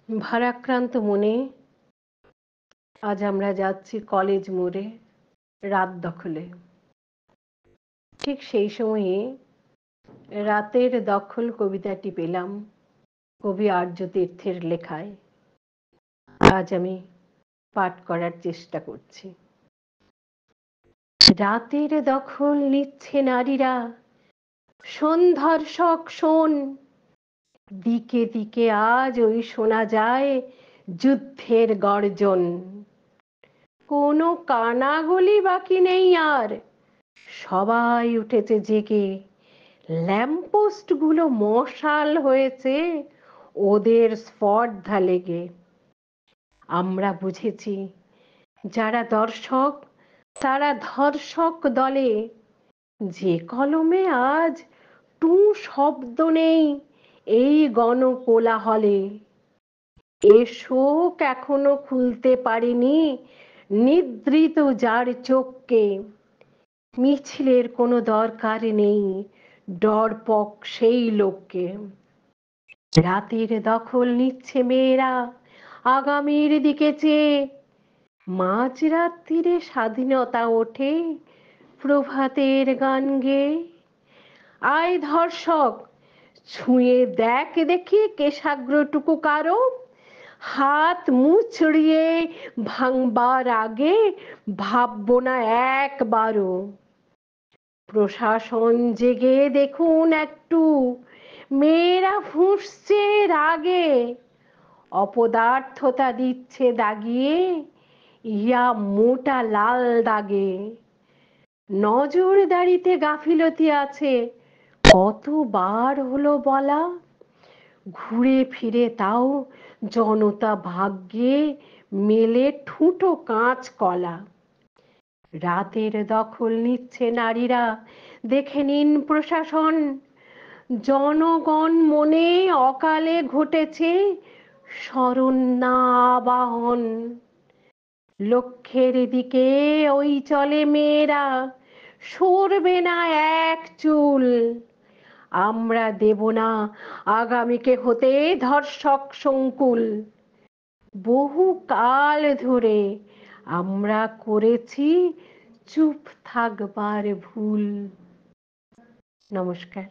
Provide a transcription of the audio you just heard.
ভারাক্রান্ত মনে আজ আমরা যাচ্ছি কলেজ মোড়ে রাত দখলে। ঠিক সেই সময়ে রাতের দখল কবিতাটি পেলাম কবি আর্যতীর্থের লেখায়। আজ আমি পাঠ করার চেষ্টা করছি। রাতের দখল নিচ্ছে নারীরা, সন্ধ্যার শখ শোন, দিকে দিকে আজ ওই শোনা যায় যুদ্ধের গর্জন। কোনো কানাগলি বাকি নেই আর, সবাই উঠেছে জেগে, ল্যাম্পপোস্ট গুলো মশাল হয়েছে ওদের স্পর্ধা লেগে। আমরা বুঝেছি যারা দর্শক তারা ধর্ষক দলে, যে কলমে আজ টু শব্দ নেই এই গণকোলাহলে। এ শোক এখনো খুলতে পারেনি নিদ্রিত যার চোখকে। মিছিলের কোনো দরকার নেই ডরপক সেই লোককে। রাতের দখল নিচ্ছে মেয়েরা আগামীর দিকে চেয়ে, মাঝরাত্রিরে স্বাধীনতা ওঠে প্রভাতের গান গেয়ে। আয় ধর্ষক, ছুঁয়ে দেখ দেখি কেশাগ্রটুকু কারো, হাত মুচড়িয়ে ভাঙবার আগে ভাববো না একবারও। প্রশাসন জেগে দেখুন একটু, মেয়েরা ফুঁসছে রাগে, অপদার্থতা দিচ্ছে দাগিয়ে ইয়া মোটা লাল দাগে। নজরদারিতে গাফিলতি আছে কতবার হলো বলা, ঘুরে ফিরে তাও জনতা ভাগ্যে মেলে ঠুঁটো কাঁচ কলা। রাতের দখল নিচ্ছে নারীরা, দেখে নিন প্রশাসন, জনগণ মনে অকালে ঘটেছে স্মরণ না আবাহন। লক্ষ্যের দিকে ওই চলে মেয়েরা, সরবে না এক চুল। আমরা দেব না আগামীকে হতে ধর্ষক সংকুল। বহু কাল ধরে আমরা করেছি চুপ থাকবার ভুল। নমস্কার।